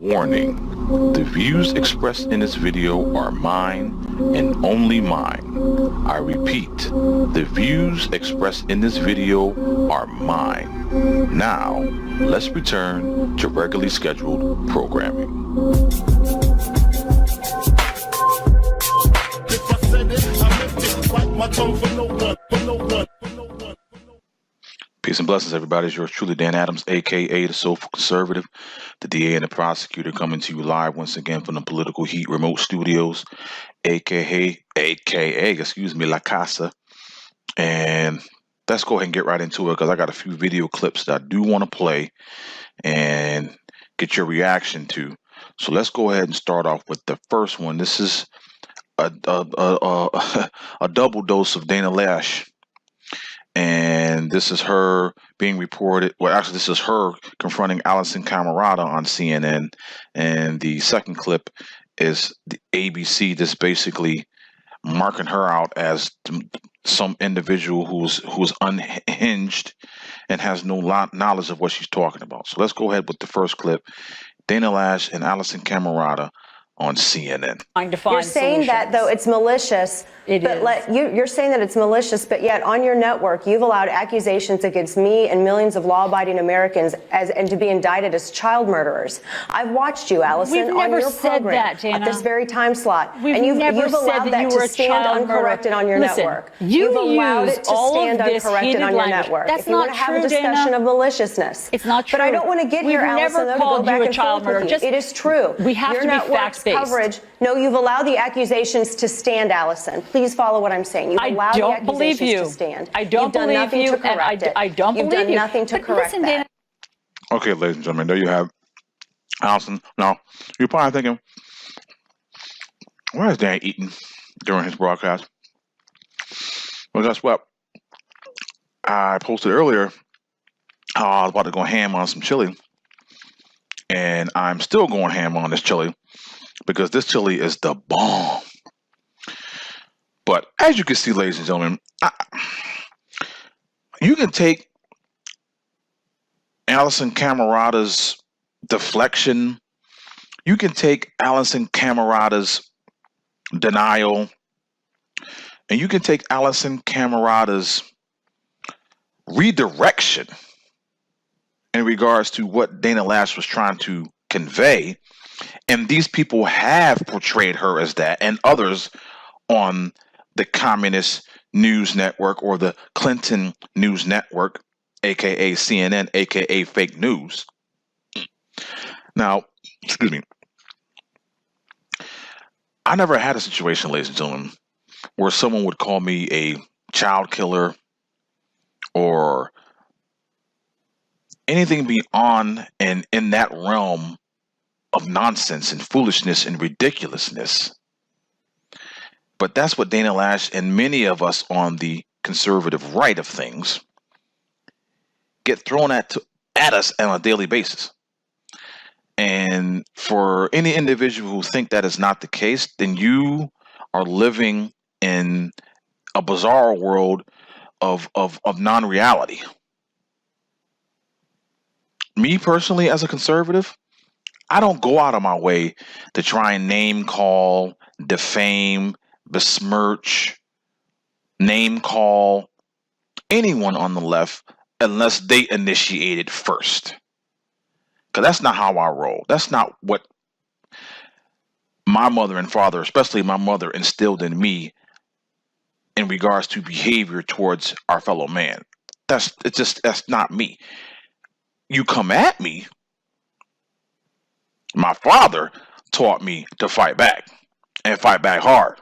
Warning, the views expressed in this video are mine and only mine. I repeat, the views expressed in this video are mine. Now, let's return to regularly scheduled programming. If I said it, I meant it. Bite my tongue for no one, for no one, for no one. Peace and blessings, everybody. It's yours truly, Dan Adams, a.k.a. the Soulful Conservative, the DA and the prosecutor, coming to you live once again from the Political Heat Remote Studios, a.k.a. La Casa. And let's go ahead and get right into it because I got a few video clips that I do want to play and get your reaction to. So let's go ahead and start off with the first one. This is a double dose of Dana Lash. And this is her being reported. Well, actually, this is her confronting Alisyn Camerota on CNN. And the second clip is the ABC just basically marking her out as some individual who's unhinged and has no knowledge of what she's talking about. So let's go ahead with the first clip. Dana Lash and Alisyn Camerota on CNN. You're saying that, though, it's malicious. You're saying that it's malicious, but yet on your network, you've allowed accusations against me and millions of law-abiding Americans and to be indicted as child murderers. I've watched you, Alisyn, on your program at this very time slot, and you've allowed that to stand uncorrected on your network. You've allowed it to stand uncorrected on your network. If you want to have a discussion of maliciousness, it's not true. But I don't want to get here, Alisyn, to go back and forth with you. It is true. We have to be fact-based. Coverage. No, you've allowed the accusations to stand, Alisyn. Please follow what I'm saying. You've allowed the accusations to stand. I don't believe you, and I don't believe you. You've done nothing to correct that. Okay, ladies and gentlemen, there you have Alisyn. Now, you're probably thinking, why is Dan eating during his broadcast? Well, guess what? I posted earlier how I was about to go ham on some chili, and I'm still going ham on this chili because this chili is the bomb. But as you can see, ladies and gentlemen, you can take Alisyn Camerota's deflection. You can take Alisyn Camerota's denial. And you can take Alisyn Camerota's redirection in regards to what Dana Lash was trying to convey. And these people have portrayed her as that, and others on the Communist News Network or the Clinton News Network, aka CNN, aka fake news. Now, excuse me. I never had a situation, ladies and gentlemen, where someone would call me a child killer or anything beyond and in that realm of nonsense and foolishness and ridiculousness. But that's what Dana Lash and many of us on the conservative right of things get thrown at us on a daily basis. And for any individual who think that is not the case, then you are living in a bizarre world of non-reality. Me personally, as a conservative, I don't go out of my way to try and name call, defame, besmirch, name call anyone on the left unless they initiate it first. Because that's not how I roll. That's not what my mother and father, especially my mother, instilled in me in regards to behavior towards our fellow man. That's not me. You come at me. My father taught me to fight back and fight back hard.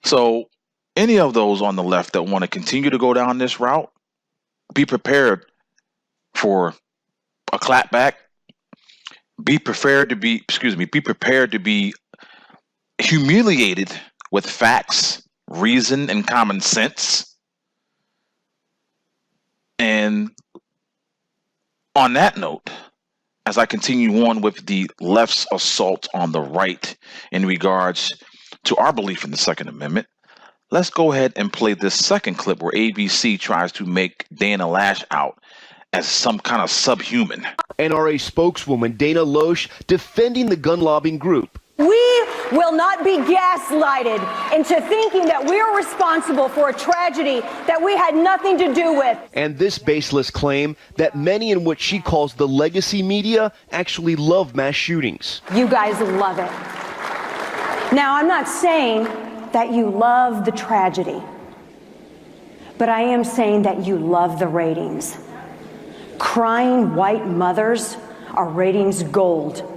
So any of those on the left that want to continue to go down this route, be prepared for a clapback. Be prepared to be humiliated with facts, reason, and common sense. And on that note, as I continue on with the left's assault on the right in regards to our belief in the Second Amendment, let's go ahead and play this second clip where ABC tries to make Dana Lash out as some kind of subhuman. NRA spokeswoman Dana Loesch defending the gun lobbying group. We will not be gaslighted into thinking that we are responsible for a tragedy that we had nothing to do with. And this baseless claim that many in what she calls the legacy media actually love mass shootings. You guys love it. Now, I'm not saying that you love the tragedy, but I am saying that you love the ratings. Crying white mothers are ratings gold.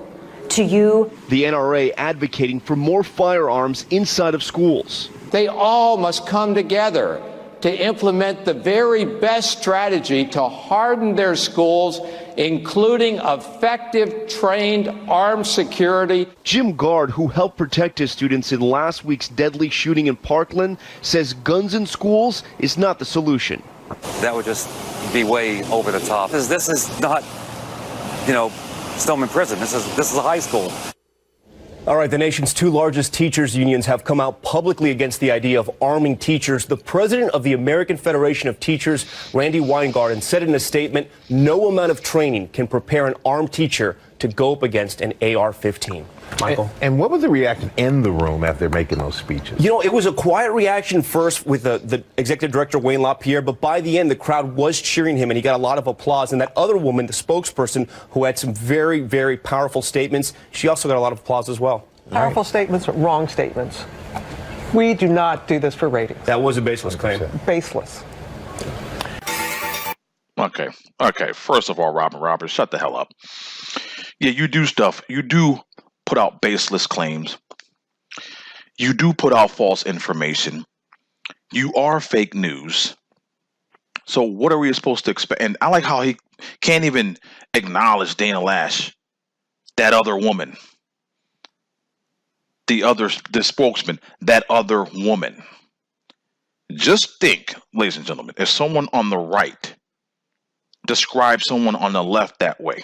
To you. The NRA advocating for more firearms inside of schools. They all must come together to implement the very best strategy to harden their schools, including effective trained armed security. Jim Gard, who helped protect his students in last week's deadly shooting in Parkland, says guns in schools is not the solution. That would just be way over the top. This is not, Stillman Prison. This is a high school. All right, the nation's two largest teachers unions have come out publicly against the idea of arming teachers. The president of the American Federation of Teachers, Randi Weingarten, said in a statement, no amount of training can prepare an armed teacher to go up against an AR-15. Michael? And what was the reaction in the room after making those speeches? It was a quiet reaction first with the executive director, Wayne LaPierre, but by the end, the crowd was cheering him, and he got a lot of applause. And that other woman, the spokesperson, who had some very, very powerful statements, she also got a lot of applause as well. Powerful statements, wrong statements. We do not do this for ratings. That was a baseless claim. Baseless. Okay. First of all, Robert, shut the hell up. Yeah, you do stuff. You do put out baseless claims. You do put out false information. You are fake news. So what are we supposed to expect? And I like how he can't even acknowledge Dana Loesch, that other woman, the spokesman, that other woman. Just think, ladies and gentlemen, if someone on the right describes someone on the left that way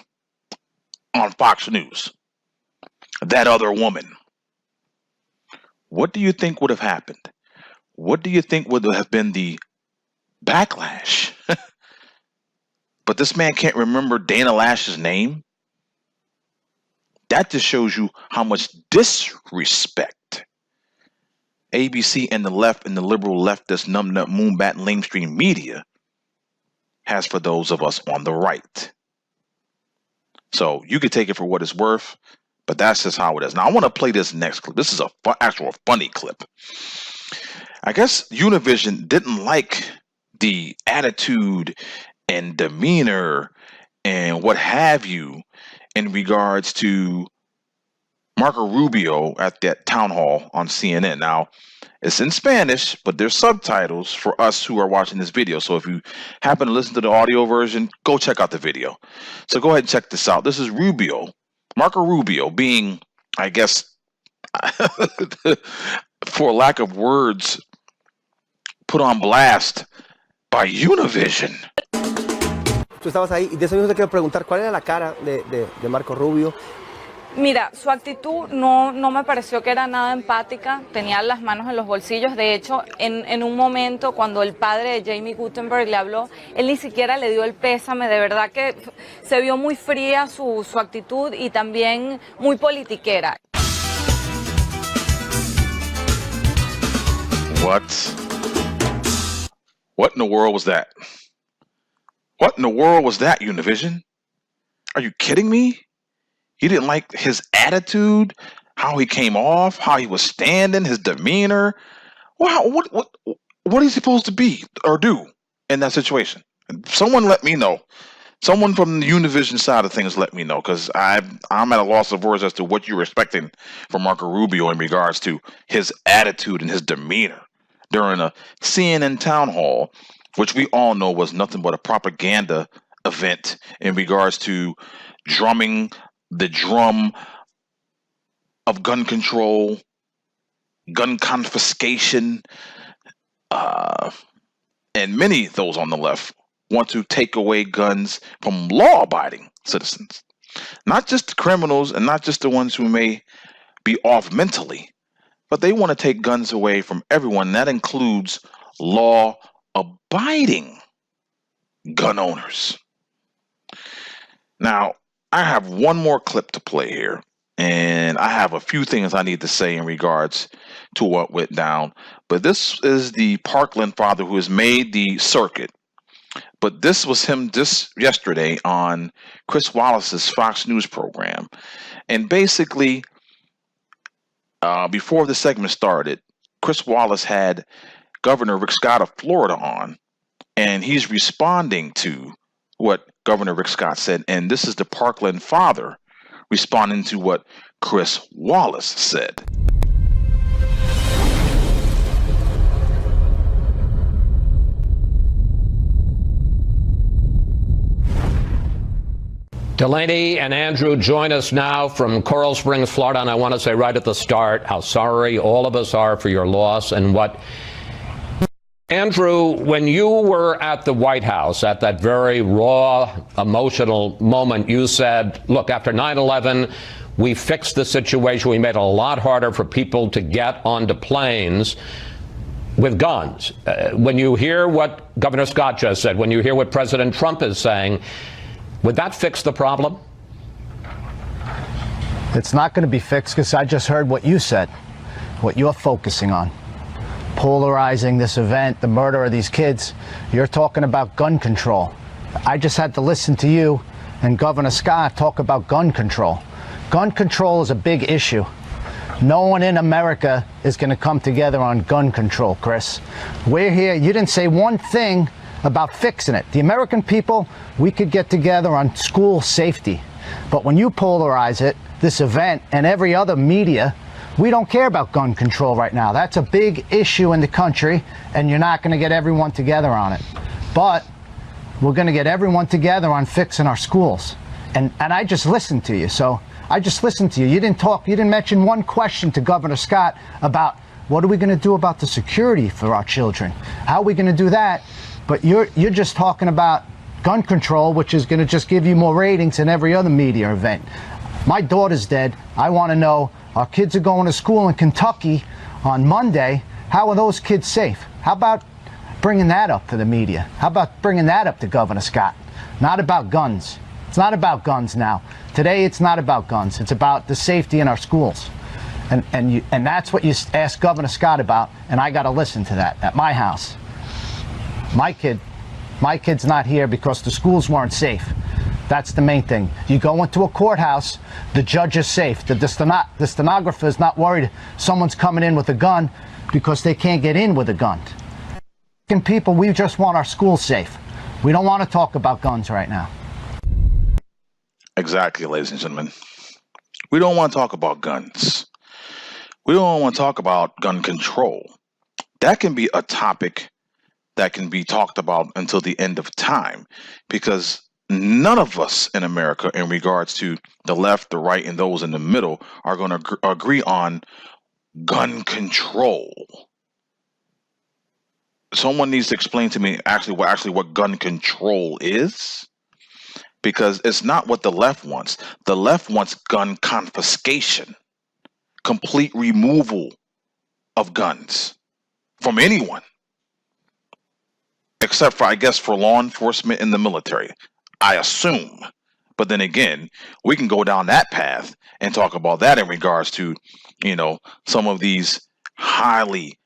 on Fox News, that other woman, what do you think would have happened? What do you think would have been the backlash? But this man can't remember Dana Loesch's name. That just shows you how much disrespect ABC and the left and the liberal leftist numbnut moonbat lamestream media has for those of us on the right. So you could take it for what it's worth, but that's just how it is. Now I want to play this next clip. This is a actual funny clip. I guess Univision didn't like the attitude and demeanor and what have you in regards to Marco Rubio at that town hall on CNN. Now, it's in Spanish, but there's subtitles for us who are watching this video. So if you happen to listen to the audio version, go check out the video. So go ahead and check this out. This is Marco Rubio being, I guess, for lack of words, put on blast by Univision. Tú estabas ahí y de eso mismo te quiero preguntar, ¿cuál era la cara de Marco Rubio? Mira, su actitud no me pareció que era nada empática, tenía las manos en los bolsillos. De hecho, en un momento cuando el padre de Jamie Guttenberg le habló, él ni siquiera le dio el pésame. De verdad que se vio muy fría su actitud y también muy politiquera. What in the world was that? What in the world was that, Univision? Are you kidding me? You didn't like his attitude, how he came off, how he was standing, his demeanor. Wow, what is he supposed to be or do in that situation? Someone let me know. Someone from the Univision side of things let me know, because I'm at a loss of words as to what you're expecting from Marco Rubio in regards to his attitude and his demeanor during a CNN town hall, which we all know was nothing but a propaganda event in regards to drumming the drum of gun control, gun confiscation, and many of those on the left want to take away guns from law-abiding citizens. Not just the criminals and not just the ones who may be off mentally, but they want to take guns away from everyone. That includes law-abiding gun owners. Now, I have one more clip to play here, and I have a few things I need to say in regards to what went down. But this is the Parkland father who has made the circuit. But this was him just yesterday on Chris Wallace's Fox News program. And basically, before the segment started, Chris Wallace had Governor Rick Scott of Florida on, and he's responding to what Governor Rick Scott said. And this is the Parkland father responding to what Chris Wallace said. Delaney and Andrew join us now from Coral Springs, Florida. And I want to say right at the start how sorry all of us are for your loss and what. Andrew, when you were at the White House at that very raw, emotional moment, you said, look, after 9/11, we fixed the situation. We made it a lot harder for people to get onto planes with guns. When you hear what Governor Scott just said, when you hear what President Trump is saying, would that fix the problem? It's not going to be fixed because I just heard what you said, what you're focusing on. Polarizing this event, the murder of these kids. You're talking about gun control. I just had to listen to you and Governor Scott talk about gun control. Gun control is a big issue. No one in America is going to come together on gun control, Chris. We're here. You didn't say one thing about fixing it. The American people, we could get together on school safety. But when you polarize it, this event and every other media, we don't care about gun control right now. That's a big issue in the country, and you're not going to get everyone together on it. But we're going to get everyone together on fixing our schools. And I just listened to you. So I just listened to you. You didn't talk, you didn't mention one question to Governor Scott about what are we going to do about the security for our children? How are we going to do that? But you're just talking about gun control, which is going to just give you more ratings than every other media event. My daughter's dead. I want to know, our kids are going to school in Kentucky on Monday. How are those kids safe? How about bringing that up to the media? How about bringing that up to Governor Scott? Not about guns. It's not about guns now. Today, it's not about guns. It's about the safety in our schools. And that's what you asked Governor Scott about, and I got to listen to that at my house. My kid's not here because the schools weren't safe. That's the main thing. You go into a courthouse, the judge is safe. The stenographer is not worried someone's coming in with a gun because they can't get in with a gun. People, we just want our schools safe. We don't want to talk about guns right now. Exactly, ladies and gentlemen. We don't want to talk about guns. We don't want to talk about gun control. That can be a topic that can be talked about until the end of time, because none of us in America, in regards to the left, the right, and those in the middle, are going to agree on gun control. Someone needs to explain to me what gun control is, because it's not what the left wants. The left wants gun confiscation, complete removal of guns from anyone. Except for, I guess, for law enforcement in the military, I assume. But then again, we can go down that path and talk about that in regards to, some of these highly,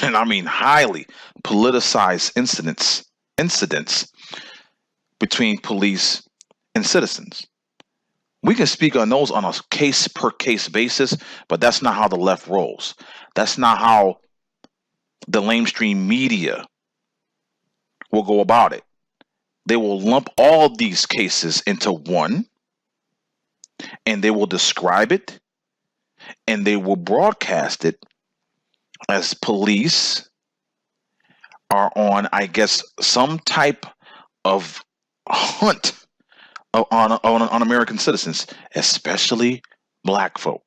and I mean highly politicized incidents between police and citizens. We can speak on those on a case per case basis, but that's not how the left rolls. That's not how the lamestream media will go about it. They will lump all these cases into one, and they will describe it, and they will broadcast it as police are on, I guess, some type of hunt on American citizens, especially black folk.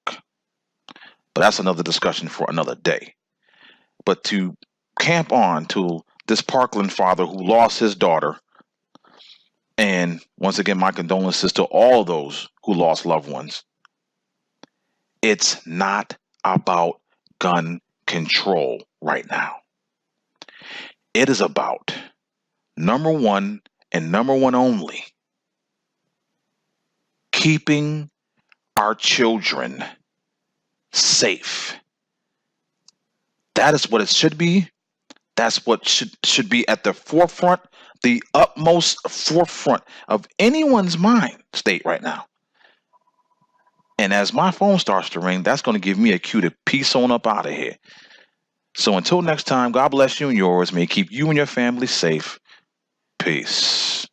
But that's another discussion for another day. But to camp on to this Parkland father who lost his daughter, and once again, my condolences to all those who lost loved ones. It's not about gun control right now. It is about number one and number one only, keeping our children safe. That is what it should be. That's what should be at the forefront, the utmost forefront of anyone's mind state right now. And as my phone starts to ring, that's going to give me a cue to peace on up out of here. So until next time, God bless you and yours. May He keep you and your family safe. Peace.